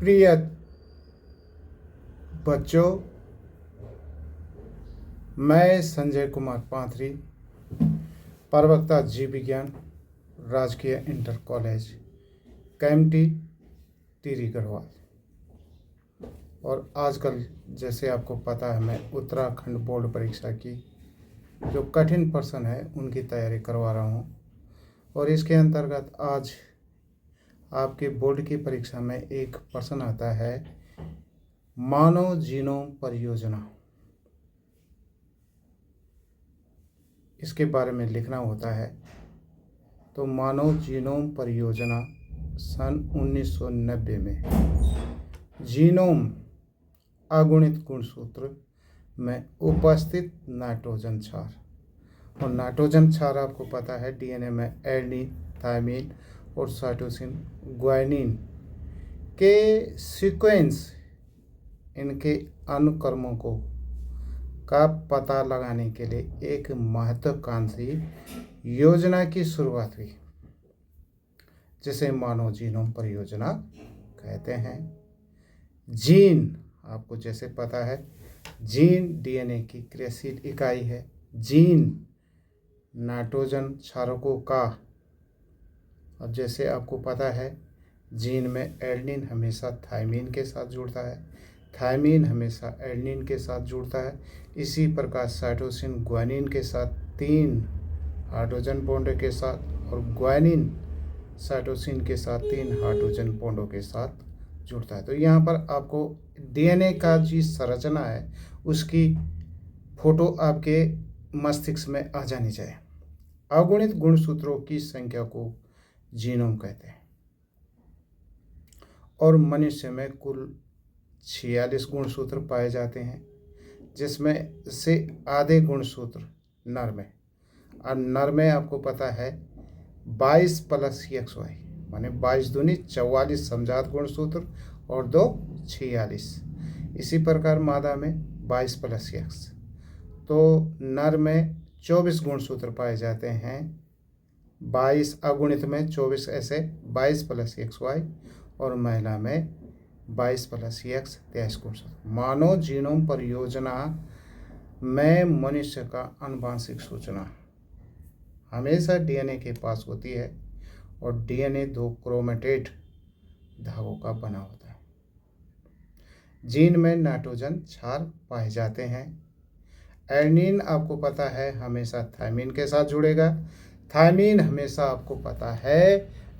प्रिय बच्चों, मैं संजय कुमार पांथरी, प्रवक्ता जीव विज्ञान, राजकीय इंटर कॉलेज कैंपटी, टिहरी गढ़वाल। और आजकल जैसे आपको पता है, मैं उत्तराखंड बोर्ड परीक्षा की जो कठिन प्रश्न है उनकी तैयारी करवा रहा हूँ। और इसके अंतर्गत आज आपके बोर्ड की परीक्षा में एक प्रश्न आता है, मानव जीनोम परियोजना। इसके बारे में लिखना होता है। तो मानव जीनोम परियोजना सन 1990 में जीनोम अगुणित गुणसूत्र में उपस्थित नाइट्रोजन क्षार, और नाइट्रोजन क्षार आपको पता है डीएनए में एडेनिन, थायमिन और साइटोसिन, ग्वानिन के सीक्वेंस, इनके अनुक्रमों का पता लगाने के लिए एक महत्वाकांक्षी योजना की शुरुआत हुई, जिसे मानव जीनोम परियोजना कहते हैं। जीन आपको जैसे पता है, जीन डीएनए की क्रियाशील इकाई है। जीन नाइट्रोजन क्षारकों का, अब जैसे आपको पता है जीन में एडेनिन हमेशा थायमिन के साथ जुड़ता है, थायमिन हमेशा एडेनिन के साथ जुड़ता है। इसी प्रकार साइटोसिन ग्वानिन के साथ 3 हाइड्रोजन बॉन्ड के साथ, और ग्वानिन साइटोसिन के साथ 3 हाइड्रोजन बॉन्डों के साथ जुड़ता है। तो यहाँ पर आपको डीएनए का जी संरचना है उसकी फोटो आपके मस्तिष्क में आ जानी चाहिए। अगुणित गुणसूत्रों की संख्या को जीनोम कहते हैं, और मनुष्य में कुल 46 गुणसूत्र पाए जाते हैं, जिसमें से आधे गुणसूत्र नर में, और नर में आपको पता है 22 + XY माने 22 दूनी 44 समजात गुणसूत्र और 2 46। इसी प्रकार मादा में 22 + X। तो नर में 24 गुणसूत्र पाए जाते हैं, 22 अगुणित में 24, ऐसे 22 + XY, और महिला में 22 + X 23 गुणसूत्र। मानव जीनोम परियोजना में मनुष्य का आनुवंशिक सूचना हमेशा डीएनए के पास होती है, और डीएनए 2 क्रोमेटेड धागों का बना होता है। जीन में नाइट्रोजन क्षार पाए जाते हैं। एडेनिन आपको पता है हमेशा थायमिन के साथ जुड़ेगा, थायमिन हमेशा आपको पता है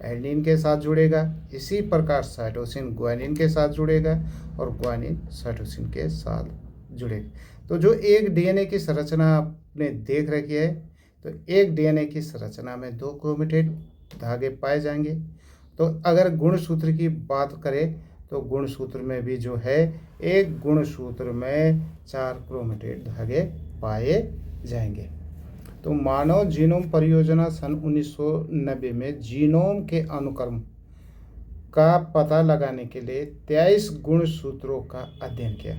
एडेनिन के साथ जुड़ेगा। इसी प्रकार साइटोसिन ग्वानिन के साथ जुड़ेगा, और ग्वानिन साइटोसिन के साथ जुड़ेगा। तो जो एक डीएनए की संरचना आपने देख रखी है, तो एक डीएनए की संरचना में 2 क्रोमेटेड धागे पाए जाएंगे। तो अगर गुणसूत्र की बात करें तो गुणसूत्र में भी जो है एक गुणसूत्र में 4 क्रोमेटेड धागे पाए जाएंगे। तो मानव जीनोम परियोजना सन 1990 में जीनोम के अनुक्रम का पता लगाने के लिए 23 गुणसूत्रों का अध्ययन किया,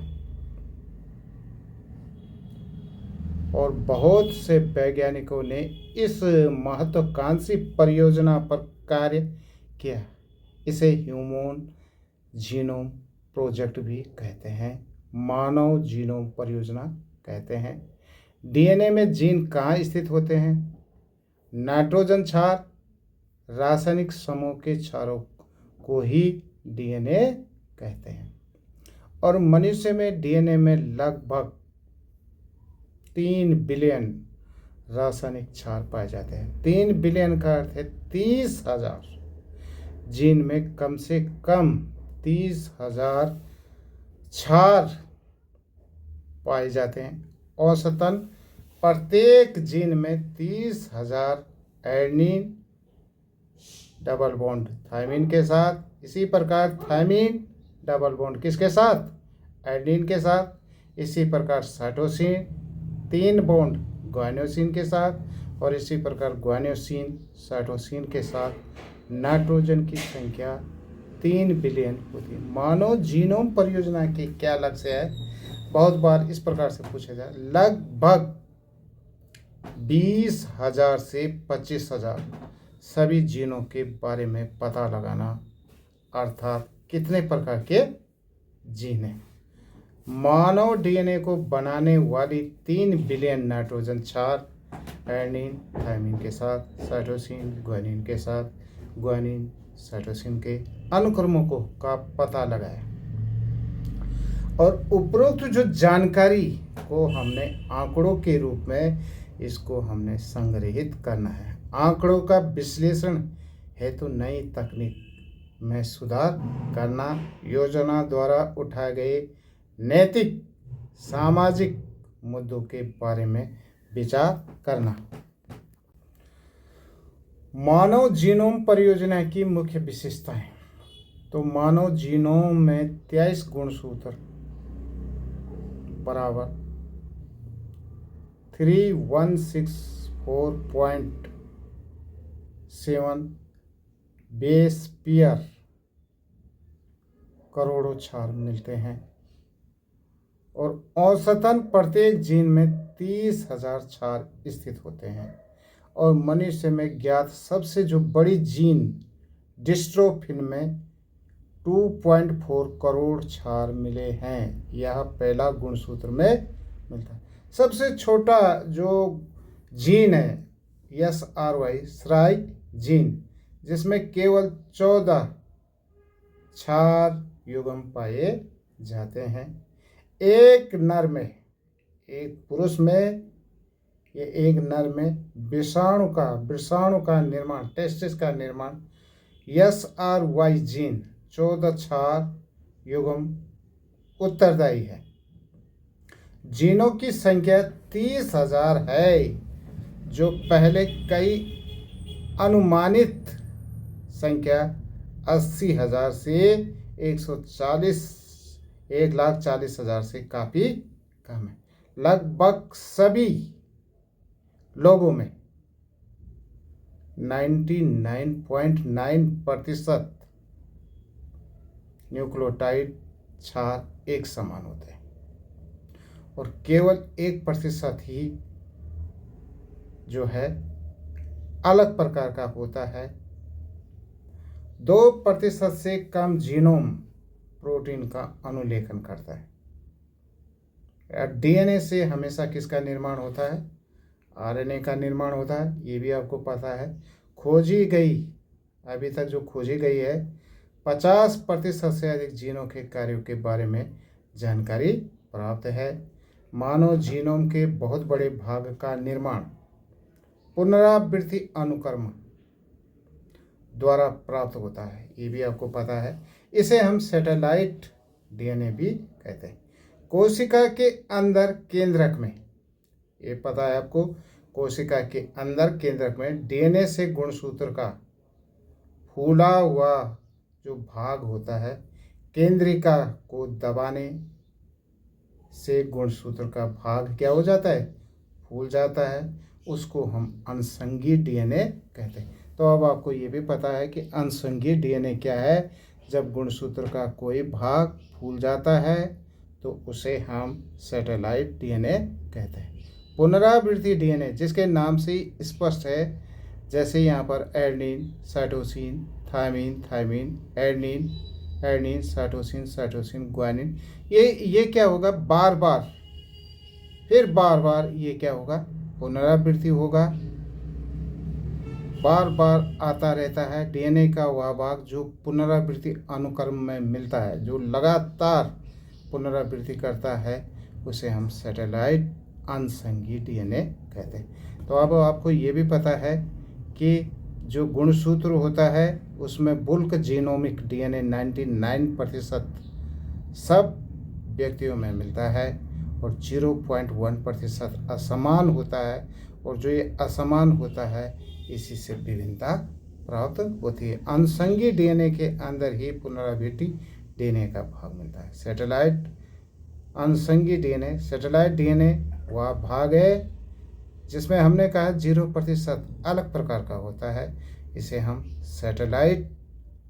और बहुत से वैज्ञानिकों ने इस महत्वाकांक्षी परियोजना पर कार्य किया। इसे ह्यूमन जीनोम प्रोजेक्ट भी कहते हैं, मानव जीनोम परियोजना कहते हैं। डीएनए में जीन कहाँ स्थित होते हैं? नाइट्रोजन क्षार रासायनिक समूह के क्षारों को ही डीएनए कहते हैं। और मनुष्य में डीएनए में लगभग 3 बिलियन रासायनिक क्षार पाए जाते हैं। 3 बिलियन का अर्थ है 30,000। जीन में कम से कम 30,000 क्षार पाए जाते हैं। औसतन प्रत्येक जीन में 30,000 एडेनिन डबल बॉन्ड थायमिन के साथ, इसी प्रकार थायमिन डबल बॉन्ड किसके साथ? एडेनिन के साथ। इसी प्रकार साइटोसिन 3 बॉन्ड ग्वानियोसिन के साथ, और इसी प्रकार ग्वानियोसिन साइटोसिन के साथ नाइट्रोजन की संख्या 3 बिलियन होती है। मानव जीनोम परियोजना के क्या लक्ष्य है? बहुत बार इस प्रकार से पूछा जाए, लगभग 20,000 से 25,000 सभी जीनों के बारे में पता लगाना, अर्थात कितने प्रकार के जीन हैं। मानव डीएनए को बनाने वाली 3 बिलियन नाइट्रोजन क्षार एडेनिन थायमिन के साथ, साइटोसिन ग्वानिन के साथ, ग्वानिन साइटोसिन के अनुक्रमों को का पता लगाया और उपरोक्त जो जानकारी को हमने आंकड़ों के रूप में इसको हमने संग्रहित करना है। आंकड़ों का विश्लेषण हेतु नई तकनीक में सुधार करना, योजना द्वारा उठाए गए नैतिक सामाजिक मुद्दों के बारे में विचार करना। मानव जीनोम परियोजना की मुख्य विशेषताएं। तो मानव जीनोम में 23 गुणसूत्र बराबर 3164.7 बेस पेयर करोड़ों क्षार मिलते हैं और औसतन प्रत्येक जीन में 30,000 क्षार स्थित होते हैं और मनुष्य में ज्ञात सबसे जो बड़ी जीन डिस्ट्रोफिन में 2.4 करोड़ क्षार मिले हैं। यह पहला गुणसूत्र में मिलता है। सबसे छोटा जो जीन है SRY SRY जीन, जिसमें केवल 14 क्षार युग्म पाए जाते हैं। एक नर में, एक पुरुष में, ये एक नर में विषाणु का निर्माण, टेस्टिस का निर्माण SRY जीन 14 क्षार युग्म उत्तरदायी है। जीनों की संख्या 30,000 है, जो पहले कई अनुमानित संख्या 80,000 से 1,40,000 से काफ़ी कम है। लगभग सभी लोगों में 99.9% न्यूक्लियोटाइड क्षार एक समान होते हैं और केवल 1% ही जो है अलग प्रकार का होता है। 2% से कम जीनोम प्रोटीन का अनुलेखन करता है। डीएनए से हमेशा किसका निर्माण होता है? आरएनए का निर्माण होता है। ये भी आपको पता है। खोजी गई, अभी तक जो खोजी गई है, 50% से अधिक जीनों के कार्यों के बारे में जानकारी प्राप्त है। मानव जीनोम के बहुत बड़े भाग का निर्माण पुनरावृत्ति अनुक्रम द्वारा प्राप्त होता है। ये भी आपको पता है। इसे हम सैटेलाइट डीएनए भी कहते हैं। कोशिका के अंदर केंद्रक में, ये पता है आपको, कोशिका के अंदर केंद्रक में डीएनए से गुणसूत्र का फूला हुआ जो भाग होता है, केंद्रिका को दबाने से गुणसूत्र का भाग क्या हो जाता है? फूल जाता है। उसको हम अनुषंगी डीएनए कहते हैं। तो अब आपको ये भी पता है कि अनुषंगी डीएनए क्या है। जब गुणसूत्र का कोई भाग फूल जाता है तो उसे हम सैटेलाइट डीएनए कहते हैं। पुनरावृत्ति डीएनए, जिसके नाम से ही स्पष्ट है, जैसे यहाँ पर adenine, cytosine, thymine, adenine, cytosine, guanine, ये क्या होगा? बार बार ये क्या होगा? पुनरावृत्ति होगा। बार बार आता रहता है। डीएनए का वह भाग जो पुनरावृत्ति अनुक्रम में मिलता है, जो लगातार पुनरावृत्ति करता है, उसे हम सैटेलाइट अनुषंगी डीएनए कहते हैं। तो अब आपको ये भी पता है कि जो गुणसूत्र होता है उसमें बुल्क जीनोमिक डीएनए 99% सब व्यक्तियों में मिलता है और 0.1% असमान होता है। और जो ये असमान होता है, इसी से विभिन्नता प्राप्त होती है। अनुषंगी डीएनए के अंदर ही पुनरावृत्ति डीएनए का भाग मिलता है। सैटेलाइट अनुषंगी डीएनए, सैटेलाइट डीएनए वह भाग है जिसमें हमने कहा 0% अलग प्रकार का होता है। इसे हम सैटेलाइट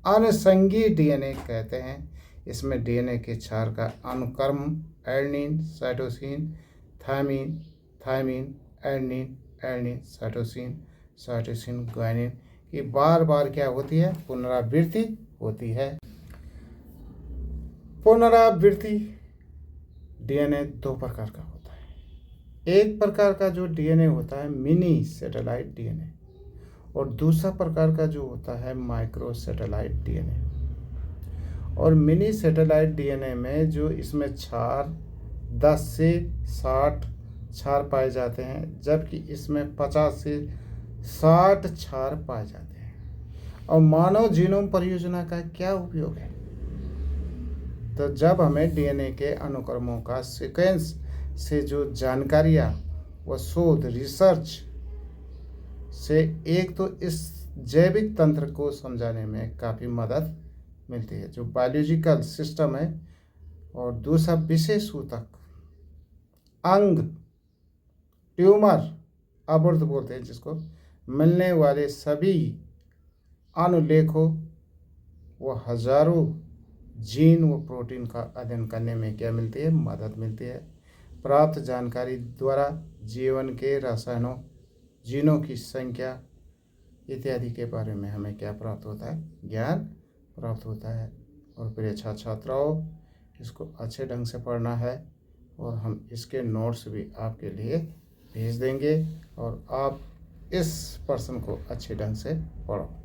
अनुषंगी डीएनए कहते हैं। इसमें डीएनए के क्षार का अनुक्रम adenine, cytosine, thymine, adenine, cytosine, guanine की बार बार क्या होती है? पुनरावृत्ति होती है। पुनरावृत्ति डीएनए दो प्रकार का होता है। एक प्रकार का जो डीएनए होता है मिनी सैटेलाइट डीएनए, और दूसरा प्रकार का जो होता है माइक्रो सैटेलाइट डीएनए। और मिनी सैटेलाइट डीएनए में जो इसमें क्षार 10 से 60 क्षार पाए जाते हैं, जबकि इसमें 50 से 60 क्षार पाए जाते हैं। और मानव जीनोम परियोजना का क्या उपयोग है? तो जब हमें डीएनए के अनुक्रमों का सीक्वेंस से जो जानकारियाँ व शोध रिसर्च से एक तो इस जैविक तंत्र को समझाने में काफ़ी मदद मिलती है जो बायोलॉजिकल सिस्टम है, और दूसरा विशेष सूतक अंग ट्यूमर अबुर्द बोलते हैं जिसको, मिलने वाले सभी अनुलेखों व हजारों जीन व प्रोटीन का अध्ययन करने में क्या मिलती है? मदद मिलती है। प्राप्त जानकारी द्वारा जीवन के रसायनों, जीनों की संख्या इत्यादि के बारे में हमें क्या प्राप्त होता है? ज्ञान प्राप्त होता है। और प्रिय छात्र छात्राओं, इसको अच्छे ढंग से पढ़ना है, और हम इसके नोट्स भी आपके लिए भेज देंगे, और आप इस प्रश्न को अच्छे ढंग से पढ़ो।